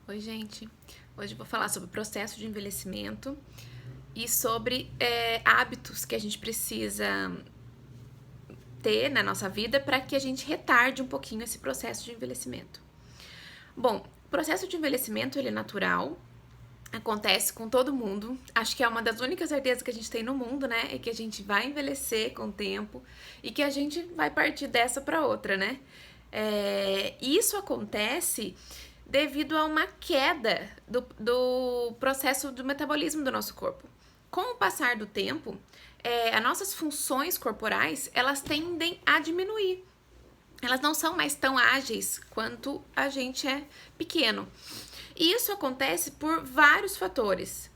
Oi, gente. Hoje eu vou falar sobre o processo de envelhecimento e sobre hábitos que a gente precisa ter na nossa vida para que a gente retarde um pouquinho esse processo de envelhecimento. Bom, o processo de envelhecimento ele é natural, acontece com todo mundo. Acho que é uma das únicas certezas que a gente tem no mundo, né? É que a gente vai envelhecer com o tempo e que a gente vai partir dessa para outra, né? Isso acontece devido a uma queda do processo do metabolismo do nosso corpo. Com o passar do tempo, as nossas funções corporais elas tendem a diminuir. Elas não são mais tão ágeis quanto a gente é pequeno. E isso acontece por vários fatores.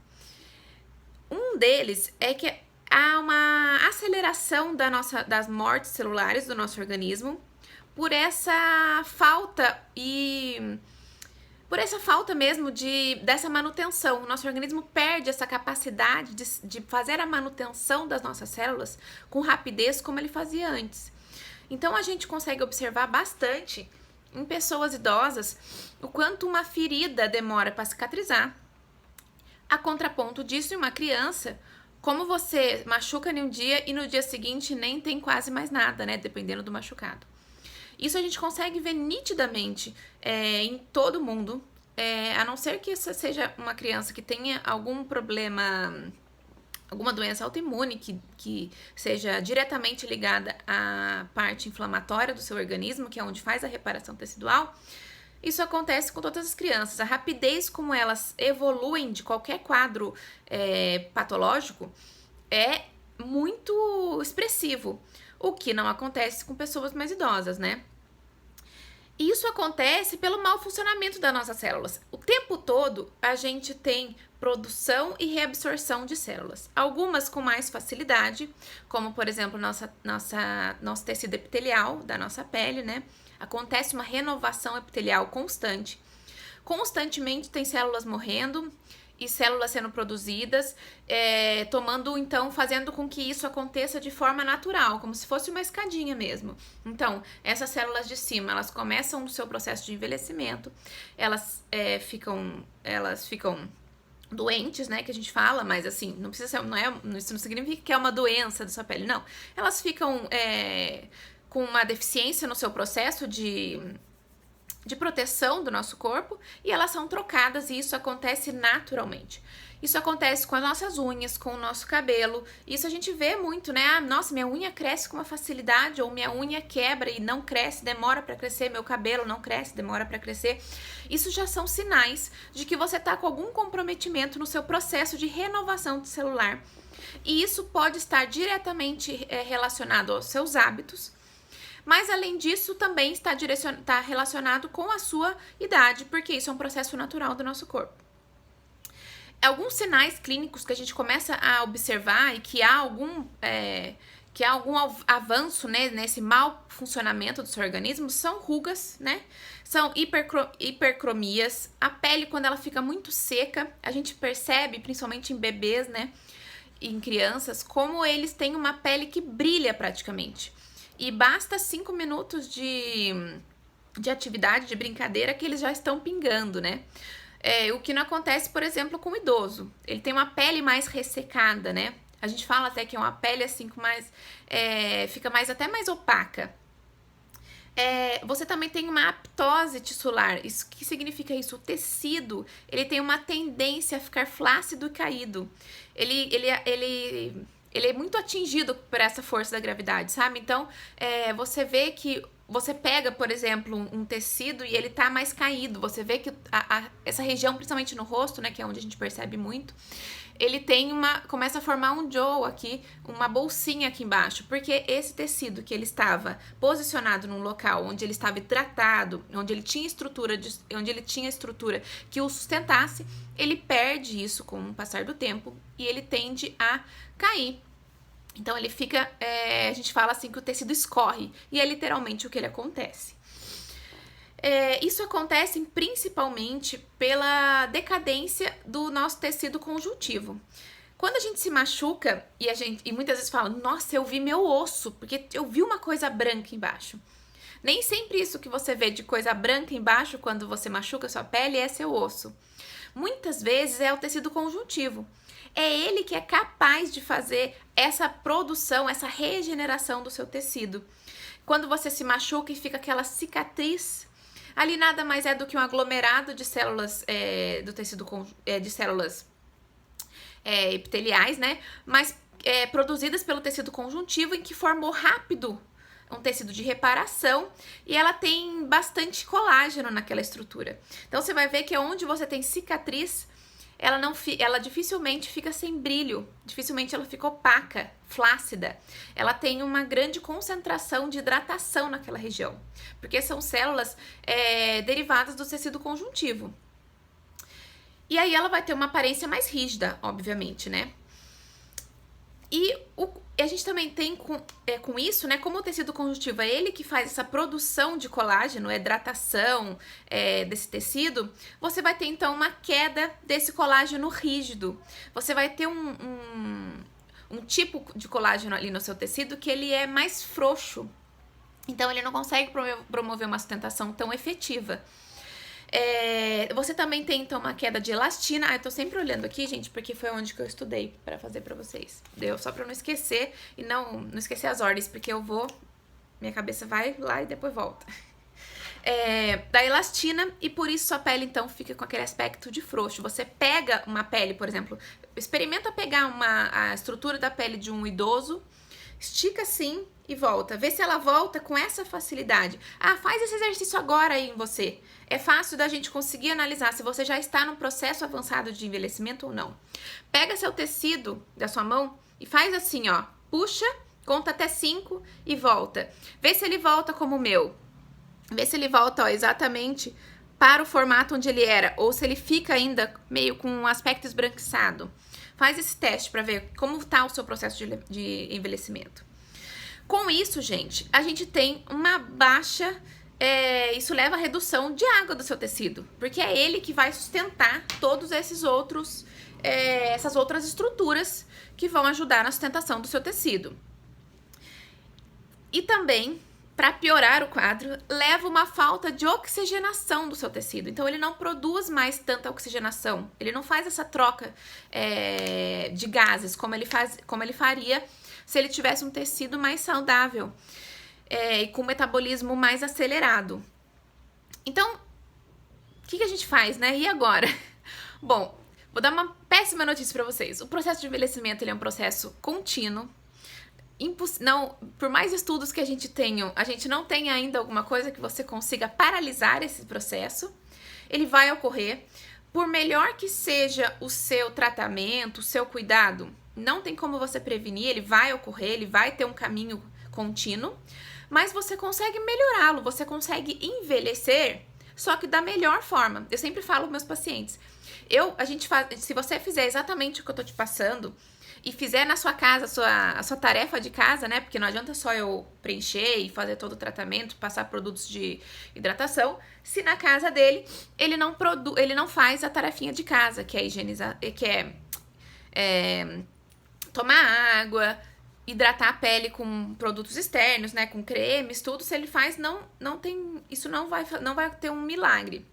Um deles é que há uma aceleração das mortes celulares do nosso organismo por essa falta mesmo dessa manutenção. O nosso organismo perde essa capacidade de fazer a manutenção das nossas células com rapidez como ele fazia antes. Então a gente consegue observar bastante em pessoas idosas o quanto uma ferida demora para cicatrizar. A contraponto disso, em uma criança, como você machuca em um dia e no dia seguinte nem tem quase mais nada, né? Dependendo do machucado. Isso a gente consegue ver nitidamente em todo mundo, a não ser que essa seja uma criança que tenha algum problema, alguma doença autoimune que seja diretamente ligada à parte inflamatória do seu organismo, que é onde faz a reparação tecidual. Isso acontece com todas as crianças. A rapidez como elas evoluem de qualquer quadro patológico é muito expressivo, o que não acontece com pessoas mais idosas, né? Isso acontece pelo mau funcionamento das nossas células. O tempo todo a gente tem produção e reabsorção de células. Algumas com mais facilidade, como por exemplo nosso tecido epitelial da nossa pele, né? Acontece uma renovação epitelial constante. Constantemente tem células morrendo e células sendo produzidas, fazendo com que isso aconteça de forma natural, como se fosse uma escadinha mesmo. Então, essas células de cima, elas começam o seu processo de envelhecimento, elas ficam doentes, né, que a gente fala, mas assim, não precisa ser, isso não significa que é uma doença da sua pele, não. Elas ficam com uma deficiência no seu processo de proteção do nosso corpo e elas são trocadas e isso acontece naturalmente. Isso acontece com as nossas unhas, com o nosso cabelo. Isso a gente vê muito, né? Ah, nossa, minha unha cresce com uma facilidade ou minha unha quebra e não cresce, demora para crescer, meu cabelo não cresce, demora para crescer. Isso já são sinais de que você tá com algum comprometimento no seu processo de renovação celular. E isso pode estar diretamente relacionado aos seus hábitos, mas além disso também está relacionado com a sua idade, porque isso é um processo natural do nosso corpo. Alguns sinais clínicos que a gente começa a observar e que há algum avanço, né, nesse mau funcionamento do seu organismo são rugas, né? São hipercromias, a pele quando ela fica muito seca, a gente percebe, principalmente em bebês, né, em crianças, como eles têm uma pele que brilha praticamente. E basta 5 minutos de atividade, de brincadeira, que eles já estão pingando, né? O que não acontece, por exemplo, com o idoso. Ele tem uma pele mais ressecada, né? A gente fala até que é uma pele assim com mais... fica até mais opaca. Você também tem uma aptose tissular. Isso, que significa isso? O tecido, ele tem uma tendência a ficar flácido e caído. Ele é muito atingido por essa força da gravidade, sabe? Então, você vê que você pega, por exemplo, um tecido e ele tá mais caído. Você vê que essa região, principalmente no rosto, né, que é onde a gente percebe muito, ele começa a formar um jaw aqui, uma bolsinha aqui embaixo, porque esse tecido que ele estava posicionado num local onde ele estava hidratado, onde ele tinha estrutura que o sustentasse, ele perde isso com o passar do tempo e ele tende a cair. Então ele fica, a gente fala assim que o tecido escorre, e é literalmente o que ele acontece. Isso acontece principalmente pela decadência do nosso tecido conjuntivo. Quando a gente se machuca e muitas vezes fala, nossa, eu vi meu osso, porque eu vi uma coisa branca embaixo. Nem sempre isso que você vê de coisa branca embaixo quando você machuca a sua pele é seu osso. Muitas vezes é o tecido conjuntivo. É ele que é capaz de fazer essa produção, essa regeneração do seu tecido. Quando você se machuca e fica aquela cicatriz, ali nada mais é do que um aglomerado de células do tecido de células epiteliais, né? Mas produzidas pelo tecido conjuntivo, em que formou rápido um tecido de reparação, e ela tem bastante colágeno naquela estrutura. Então você vai ver que onde você tem cicatriz, ela dificilmente fica sem brilho, dificilmente ela fica opaca, flácida. Ela tem uma grande concentração de hidratação naquela região, porque são células derivadas do tecido conjuntivo. E aí ela vai ter uma aparência mais rígida, obviamente, né? E a gente também tem com isso, né? Como o tecido conjuntivo é ele que faz essa produção de colágeno, hidratação desse tecido, você vai ter então uma queda desse colágeno rígido. Você vai ter um tipo de colágeno ali no seu tecido que ele é mais frouxo. Então ele não consegue promover uma sustentação tão efetiva. Você também tem, então, uma queda de elastina. Eu tô sempre olhando aqui, gente, porque foi onde que eu estudei pra fazer pra vocês. Deu só pra não esquecer e não esquecer as ordens, porque minha cabeça vai lá e depois volta. Da elastina, e por isso sua pele, então, fica com aquele aspecto de frouxo. Você pega uma pele, por exemplo, experimenta pegar a estrutura da pele de um idoso, estica assim e volta. Vê se ela volta com essa facilidade. Faz esse exercício agora aí em você. É fácil da gente conseguir analisar se você já está num processo avançado de envelhecimento ou não. Pega seu tecido da sua mão e faz assim, ó. Puxa, conta até 5 e volta. Vê se ele volta como o meu. Vê se ele volta, ó, exatamente para o formato onde ele era. Ou se ele fica ainda meio com um aspecto esbranquiçado. Faz esse teste para ver como está o seu processo de envelhecimento. Com isso, gente, a gente tem uma baixa... isso leva à redução de água do seu tecido, porque é ele que vai sustentar todos essas outras estruturas que vão ajudar na sustentação do seu tecido. E também, para piorar o quadro, leva uma falta de oxigenação do seu tecido. Então, ele não produz mais tanta oxigenação, ele não faz essa troca de gases como ele faria se ele tivesse um tecido mais saudável. E com metabolismo mais acelerado. Então, o que a gente faz, né? E agora? Bom, vou dar uma péssima notícia para vocês. O processo de envelhecimento ele é um processo contínuo. Por mais estudos que a gente não tem ainda alguma coisa que você consiga paralisar esse processo. Ele vai ocorrer. Por melhor que seja o seu tratamento, o seu cuidado, não tem como você prevenir, ele vai ocorrer, ele vai ter um caminho contínuo. Mas você consegue melhorá-lo, você consegue envelhecer, só que da melhor forma. Eu sempre falo para meus pacientes, se você fizer exatamente o que eu tô te passando e fizer na sua casa a sua tarefa de casa, né? Porque não adianta só eu preencher e fazer todo o tratamento, passar produtos de hidratação, se na casa dele ele não faz a tarefinha de casa, que é higienizar, que é tomar água, hidratar a pele com produtos externos, né, com cremes, tudo. Se ele faz, isso não vai ter um milagre.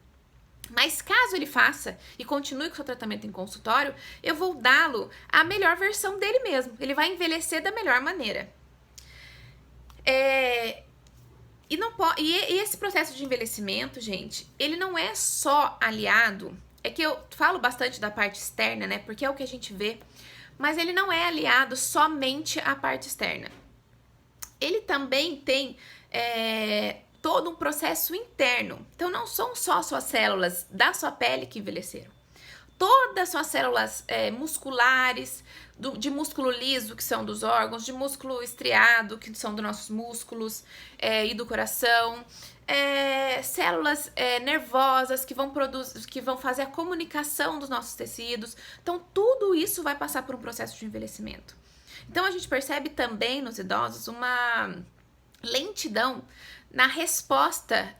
Mas caso ele faça e continue com o seu tratamento em consultório, eu vou dá-lo a melhor versão dele mesmo. Ele vai envelhecer da melhor maneira. E esse processo de envelhecimento, gente, ele não é só aliado. É que eu falo bastante da parte externa, né, porque é o que a gente vê. Mas ele não é aliado somente à parte externa. Ele também tem todo um processo interno. Então, não são só suas células da sua pele que envelheceram. Todas as suas células musculares, de músculo liso, que são dos órgãos, de músculo estriado, que são dos nossos músculos e do coração, células nervosas que vão fazer a comunicação dos nossos tecidos. Então, tudo isso vai passar por um processo de envelhecimento. Então, a gente percebe também nos idosos uma lentidão na resposta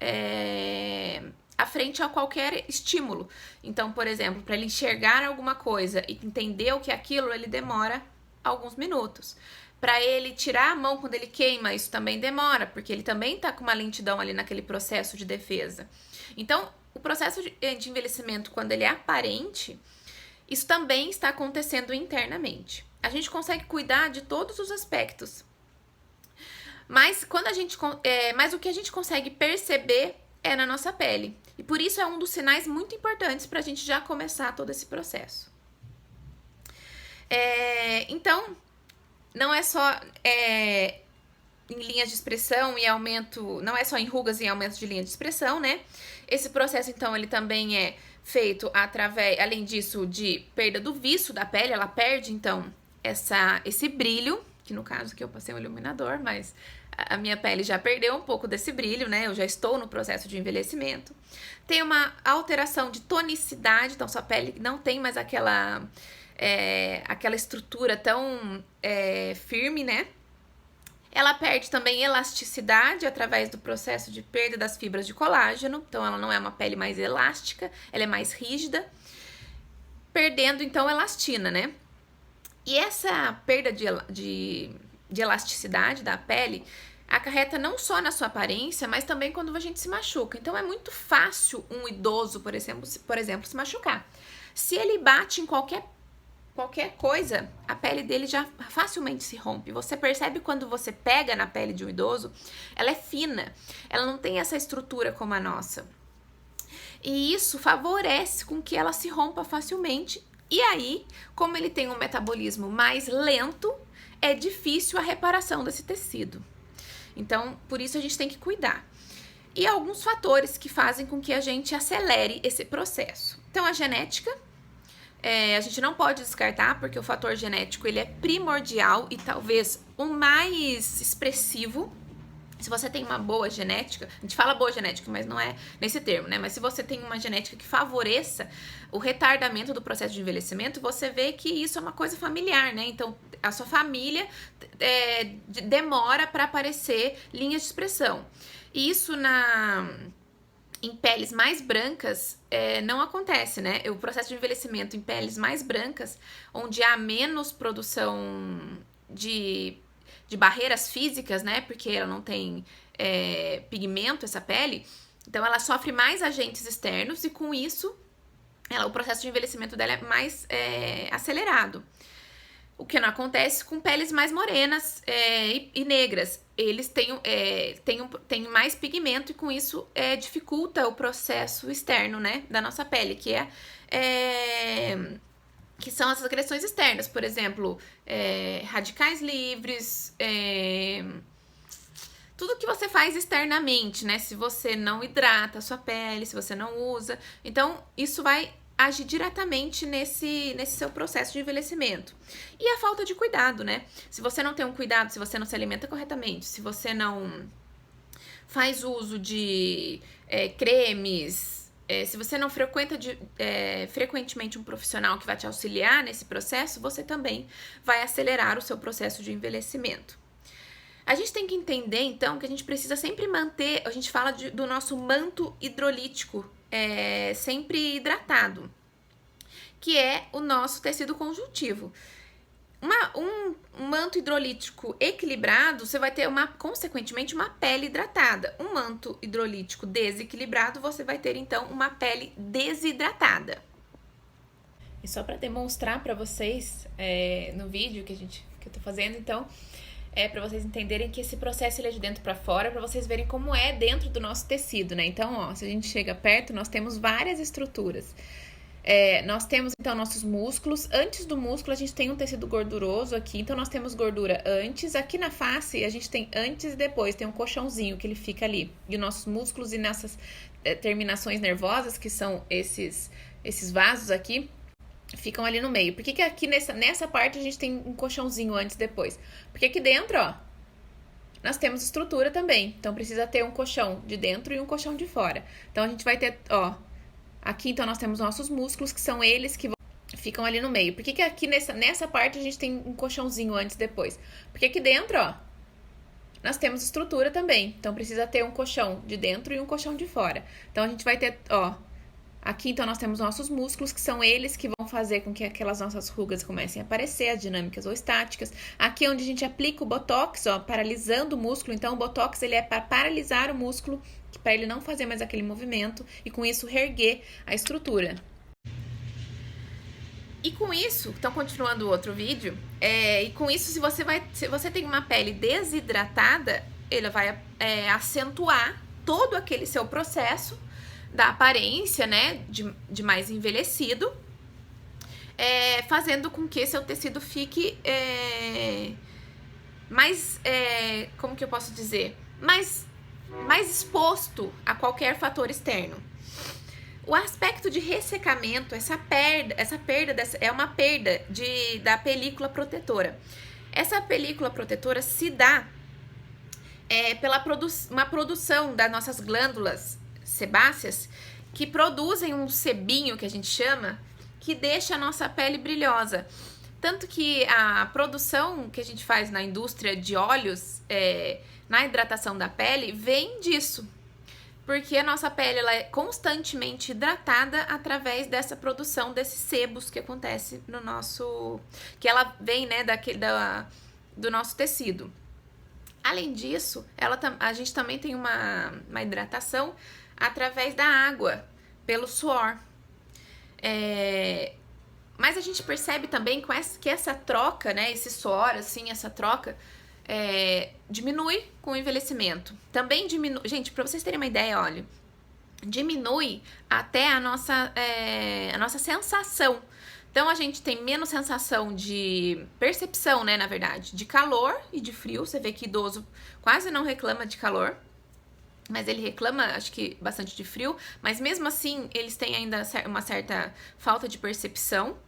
à frente a qualquer estímulo. Então, por exemplo, para ele enxergar alguma coisa e entender o que é aquilo, ele demora alguns minutos. Para ele tirar a mão quando ele queima, isso também demora, porque ele também tá com uma lentidão ali naquele processo de defesa. Então, o processo de envelhecimento, quando ele é aparente, isso também está acontecendo internamente. A gente consegue cuidar de todos os aspectos. Mas o que a gente consegue perceber é na nossa pele. E por isso é um dos sinais muito importantes para a gente já começar todo esse processo. Então, não é só em linhas de expressão e aumento, não é só em rugas e aumento de linha de expressão, né? Esse processo, então, ele também é feito através, além disso, de perda do viço da pele. Ela perde, então, esse brilho, que no caso aqui eu passei um iluminador, mas a minha pele já perdeu um pouco desse brilho, né? Eu já estou no processo de envelhecimento. Tem uma alteração de tonicidade, então sua pele não tem mais aquela estrutura tão firme, né? Ela perde também elasticidade através do processo de perda das fibras de colágeno, então ela não é uma pele mais elástica, ela é mais rígida, perdendo então elastina, né? E essa perda de elasticidade da pele acarreta não só na sua aparência, mas também quando a gente se machuca. Então é muito fácil um idoso, por exemplo, se machucar. Se ele bate em qualquer coisa, a pele dele já facilmente se rompe. Você percebe quando você pega na pele de um idoso, ela é fina, ela não tem essa estrutura como a nossa. E isso favorece com que ela se rompa facilmente. E aí, como ele tem um metabolismo mais lento, é difícil a reparação desse tecido. Então, por isso a gente tem que cuidar. E alguns fatores que fazem com que a gente acelere esse processo. Então, a genética. A gente não pode descartar, porque o fator genético ele é primordial e talvez o mais expressivo. Se você tem uma boa genética, a gente fala boa genética, mas não é nesse termo, né? Mas se você tem uma genética que favoreça o retardamento do processo de envelhecimento, você vê que isso é uma coisa familiar, né? Então, a sua família demora para aparecer linhas de expressão. E isso em peles mais brancas não acontece, né? O processo de envelhecimento em peles mais brancas, onde há menos produção de barreiras físicas, né? Porque ela não tem pigmento, essa pele. Então, ela sofre mais agentes externos e, com isso, o processo de envelhecimento dela é mais acelerado. O que não acontece com peles mais morenas e negras. Eles têm mais pigmento e, com isso, dificulta o processo externo, né, da nossa pele, que são as agressões externas. Por exemplo, radicais livres, tudo que você faz externamente, né? Se você não hidrata a sua pele, se você não usa. Então, isso vai agir diretamente nesse seu processo de envelhecimento. E a falta de cuidado, né? Se você não tem um cuidado, se você não se alimenta corretamente, se você não faz uso de cremes, se você não frequenta frequentemente um profissional que vai te auxiliar nesse processo, você também vai acelerar o seu processo de envelhecimento. A gente tem que entender, então, que a gente precisa sempre manter, a gente fala do nosso manto hidrolítico sempre hidratado, que é o nosso tecido conjuntivo. Um manto hidrolítico equilibrado, você vai ter, consequentemente, uma pele hidratada. Um manto hidrolítico desequilibrado, você vai ter, então, uma pele desidratada. E só para demonstrar para vocês, no vídeo que eu tô fazendo, então, para vocês entenderem que esse processo ele é de dentro para fora, para vocês verem como é dentro do nosso tecido, né? Então, ó, se a gente chega perto, nós temos várias estruturas. Nós temos, então, nossos músculos. Antes do músculo, a gente tem um tecido gorduroso aqui. Então, nós temos gordura antes. Aqui na face, a gente tem antes e depois. Tem um colchãozinho que ele fica ali. E os nossos músculos e nessas terminações nervosas, que são esses vasos aqui, ficam ali no meio. Por que aqui nessa parte a gente tem um colchãozinho antes e depois? Porque aqui dentro, ó, nós temos estrutura também. Então, precisa ter um colchão de dentro e um colchão de fora. Então, a gente vai ter, ó, aqui então nós temos nossos músculos, que são eles que ficam ali no meio. Por que aqui nessa parte a gente tem um colchãozinho antes e depois? Porque aqui dentro, ó, nós temos estrutura também. Então, precisa ter um colchão de dentro e um colchão de fora. Então, a gente vai ter, ó, Aqui, então, nós temos nossos músculos, que são eles que vão fazer com que aquelas nossas rugas comecem a aparecer, as dinâmicas ou estáticas. Aqui é onde a gente aplica o Botox, ó, paralisando o músculo. Então, o Botox, ele é para paralisar o músculo, para ele não fazer mais aquele movimento e, com isso, reerguer a estrutura. E com isso, então, continuando o outro vídeo, e com isso, se você tem uma pele desidratada, ele vai acentuar todo aquele seu processo da aparência, né, de mais envelhecido, fazendo com que seu tecido fique mais, como que eu posso dizer, mais exposto a qualquer fator externo. O aspecto de ressecamento, essa perda é uma perda da película protetora. Essa película protetora se dá pela uma produção das nossas glândulas sebáceas, que produzem um sebinho, que a gente chama, que deixa a nossa pele brilhosa. Tanto que a produção que a gente faz na indústria de óleos, na hidratação da pele, vem disso. Porque a nossa pele ela é constantemente hidratada através dessa produção desses sebos que acontece no nosso... que ela vem, né, do nosso tecido. Além disso, a gente também tem uma hidratação através da água, pelo suor. Mas a gente percebe também que essa troca, né, esse suor, assim, essa troca, diminui com o envelhecimento. Também diminui... Gente, pra vocês terem uma ideia, olha, diminui até a nossa sensação. Então, a gente tem menos sensação de percepção, né, na verdade, de calor e de frio. Você vê que idoso quase não reclama de calor, mas ele reclama, acho que, bastante de frio. Mas mesmo assim, eles têm ainda uma certa falta de percepção.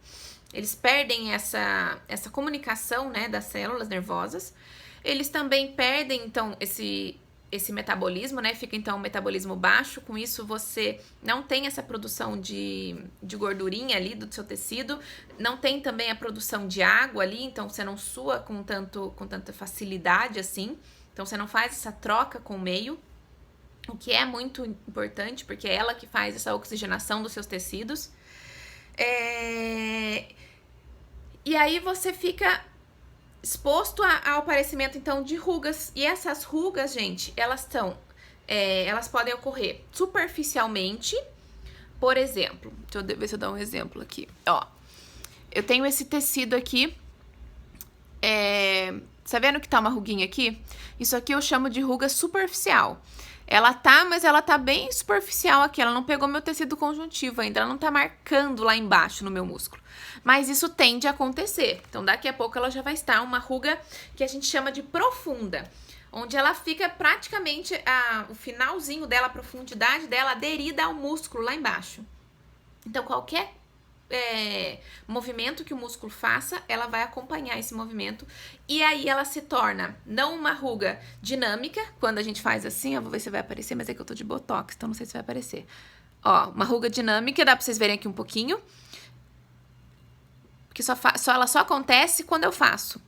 Eles perdem essa comunicação, né, das células nervosas. Eles também perdem, então, esse metabolismo, né? Fica, então, um metabolismo baixo. Com isso, você não tem essa produção de gordurinha ali do seu tecido. Não tem também a produção de água ali. Então, você não sua com tanta facilidade, assim. Então, você não faz essa troca com o meio. O que é muito importante, porque é ela que faz essa oxigenação dos seus tecidos. E aí, você fica exposto ao aparecimento, então, de rugas. E essas rugas, gente, elas podem ocorrer superficialmente. Por exemplo, deixa eu ver se eu dou um exemplo aqui. Ó, eu tenho esse tecido aqui. Tá vendo que tá uma ruguinha aqui? Isso aqui eu chamo de ruga superficial. Mas ela tá bem superficial aqui. Ela não pegou meu tecido conjuntivo ainda. Ela não tá marcando lá embaixo no meu músculo. Mas isso tende a acontecer. Então, daqui a pouco ela já vai estar uma ruga que a gente chama de profunda. Onde ela fica praticamente o finalzinho dela, a profundidade dela, aderida ao músculo lá embaixo. Então, qualquer movimento que o músculo faça, ela vai acompanhar esse movimento. E aí ela se torna não uma ruga dinâmica, quando a gente faz assim, eu vou ver se vai aparecer, mas é que eu tô de botox, então não sei se vai aparecer. Ó, uma ruga dinâmica, dá pra vocês verem aqui um pouquinho. Porque ela só acontece quando eu faço.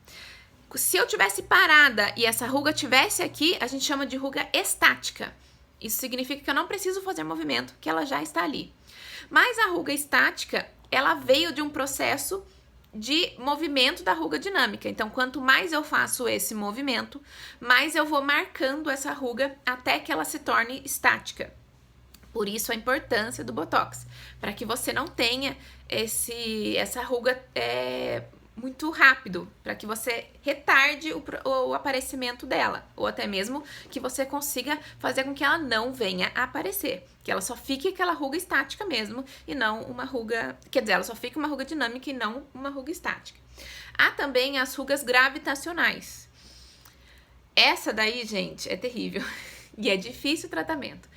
Se eu tivesse parada e essa ruga tivesse aqui, a gente chama de ruga estática. Isso significa que eu não preciso fazer movimento, que ela já está ali. Mas a ruga estática, ela veio de um processo de movimento da ruga dinâmica. Então, quanto mais eu faço esse movimento, mais eu vou marcando essa ruga até que ela se torne estática. Por isso a importância do Botox, para que você não tenha essa ruga muito rápido, para que você retarde o aparecimento dela, ou até mesmo que você consiga fazer com que ela não venha a aparecer, que ela só fique aquela ruga estática mesmo, e não uma ruga, quer dizer, ela só fique uma ruga dinâmica e não uma ruga estática. Há também as rugas gravitacionais. Essa daí, gente, é terrível, e é difícil o tratamento.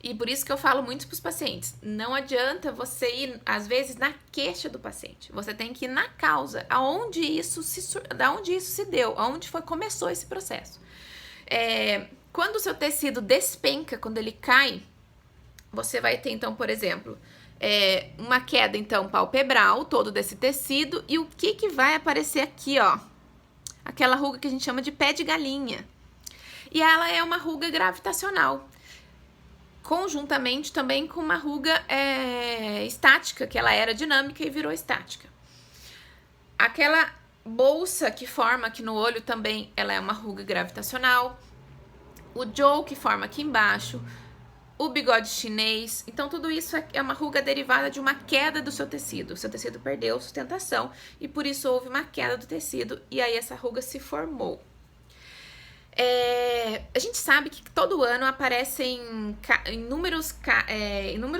E por isso que eu falo muito para os pacientes, não adianta você ir, às vezes, na queixa do paciente. Você tem que ir na causa, da onde isso se deu, aonde começou esse processo. Quando o seu tecido despenca, quando ele cai, você vai ter, então, por exemplo, uma queda, então, palpebral, todo desse tecido, e o que vai aparecer aqui, ó? Aquela ruga que a gente chama de pé de galinha. E ela é uma ruga gravitacional. conjuntamente também com uma ruga estática, que ela era dinâmica e virou estática. Aquela bolsa que forma aqui no olho também, ela é uma ruga gravitacional. O Joe que forma aqui embaixo, o bigode chinês. Então, tudo isso é uma ruga derivada de uma queda do seu tecido. O seu tecido perdeu sustentação e por isso houve uma queda do tecido e aí essa ruga se formou. A gente sabe que todo ano aparecem inúmeros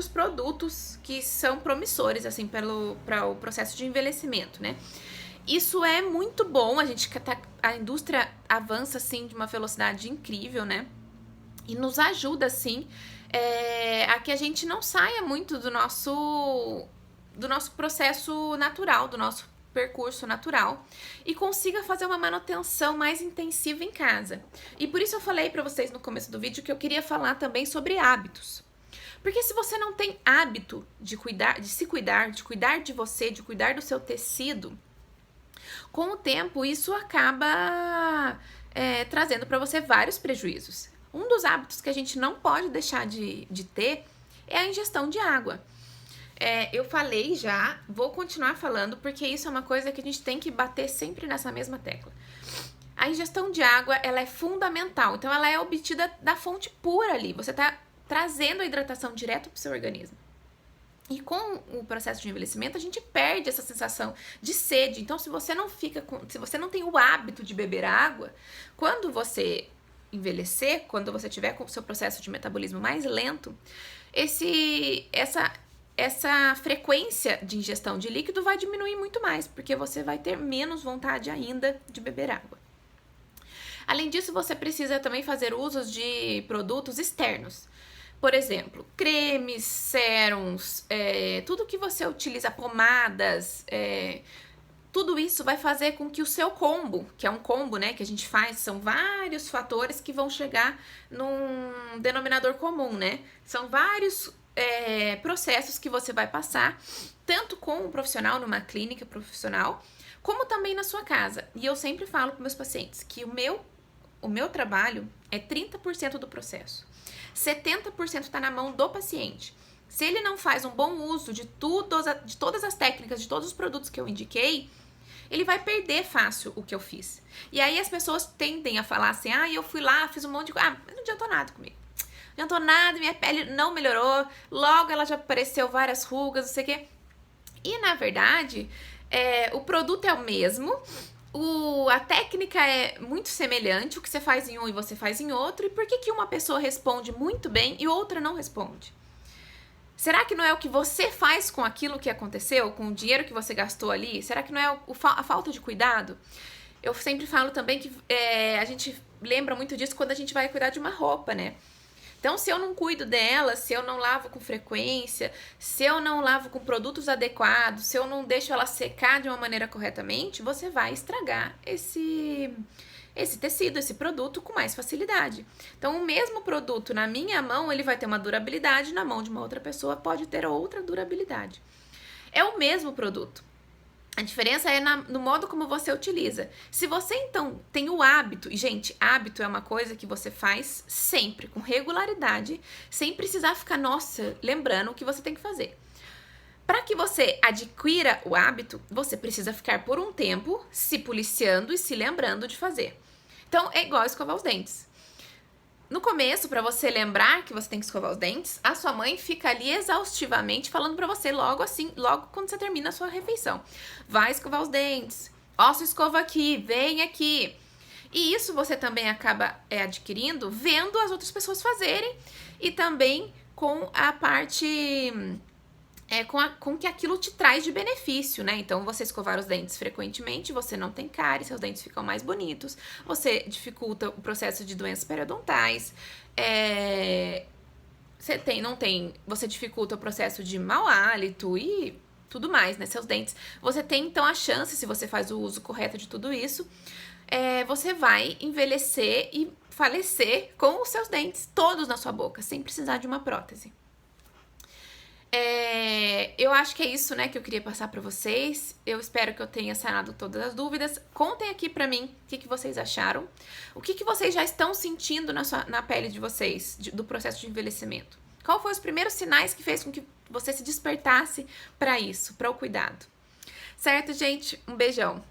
produtos que são promissores assim para o processo de envelhecimento, né? Isso é muito bom, a indústria avança assim de uma velocidade incrível, né? E nos ajuda assim a que a gente não saia muito do nosso processo natural, do nosso percurso natural e consiga fazer uma manutenção mais intensiva em casa. E por isso eu falei para vocês no começo do vídeo que eu queria falar também sobre hábitos. Porque se você não tem hábito de se cuidar, de cuidar de você, de cuidar do seu tecido, com o tempo isso acaba trazendo para você vários prejuízos. Um dos hábitos que a gente não pode deixar de ter é a ingestão de água. Eu falei já, vou continuar falando, porque isso é uma coisa que a gente tem que bater sempre nessa mesma tecla. A ingestão de água, ela é fundamental, então ela é obtida da fonte pura ali, você está trazendo a hidratação direto para o seu organismo. E com o processo de envelhecimento, a gente perde essa sensação de sede. Então, se você não tem o hábito de beber água, quando você envelhecer, quando você tiver com o seu processo de metabolismo mais lento, essa frequência de ingestão de líquido vai diminuir muito mais, porque você vai ter menos vontade ainda de beber água. Além disso, você precisa também fazer usos de produtos externos. Por exemplo, cremes, sérums, tudo que você utiliza, pomadas, tudo isso vai fazer com que o seu combo, que é um combo, né, que a gente faz, são vários fatores que vão chegar num denominador comum, né? São vários processos que você vai passar, tanto com um profissional, numa clínica profissional, como também na sua casa. E eu sempre falo para meus pacientes que o meu trabalho é 30% do processo. 70% está na mão do paciente. Se ele não faz um bom uso de todas as técnicas, de todos os produtos que eu indiquei, ele vai perder fácil o que eu fiz. E aí as pessoas tendem a falar assim, eu fui lá, fiz um monte de coisa, mas não adiantou nada comigo. Não adiantou nada, minha pele não melhorou, logo ela já apareceu várias rugas, não sei o quê. E na verdade, o produto é o mesmo, a técnica é muito semelhante, o que você faz em um e você faz em outro, e por que uma pessoa responde muito bem e outra não responde? Será que não é o que você faz com aquilo que aconteceu, com o dinheiro que você gastou ali? Será que não é a falta de cuidado? Eu sempre falo também que a gente lembra muito disso quando a gente vai cuidar de uma roupa, né? Então, se eu não cuido dela, se eu não lavo com frequência, se eu não lavo com produtos adequados, se eu não deixo ela secar de uma maneira corretamente, você vai estragar esse tecido, esse produto com mais facilidade. Então, o mesmo produto na minha mão, ele vai ter uma durabilidade, na mão de uma outra pessoa pode ter outra durabilidade. É o mesmo produto. A diferença é no modo como você utiliza. Se você, então, tem o hábito, e, gente, hábito é uma coisa que você faz sempre, com regularidade, sem precisar ficar, lembrando o que você tem que fazer. Para que você adquira o hábito, você precisa ficar por um tempo se policiando e se lembrando de fazer. Então, é igual escovar os dentes. No começo, para você lembrar que você tem que escovar os dentes, a sua mãe fica ali exaustivamente falando para você logo quando você termina a sua refeição. Vai escovar os dentes, sua escova aqui, vem aqui. E isso você também acaba adquirindo vendo as outras pessoas fazerem e também com a parte... com que aquilo te traz de benefício, né? Então, você escovar os dentes frequentemente, você não tem cárie, seus dentes ficam mais bonitos, você dificulta o processo de doenças periodontais, você dificulta o processo de mau hálito e tudo mais, né? Seus dentes. Você tem, então, a chance, se você faz o uso correto de tudo isso, você vai envelhecer e falecer com os seus dentes todos na sua boca, sem precisar de uma prótese. Eu acho que é isso, né, que eu queria passar para vocês. Eu espero que eu tenha sanado todas as dúvidas. Contem aqui para mim o que vocês acharam. O que vocês já estão sentindo na pele de vocês, do processo de envelhecimento. Qual foi os primeiros sinais que fez com que você se despertasse para isso, para o cuidado? Certo, gente? Um beijão.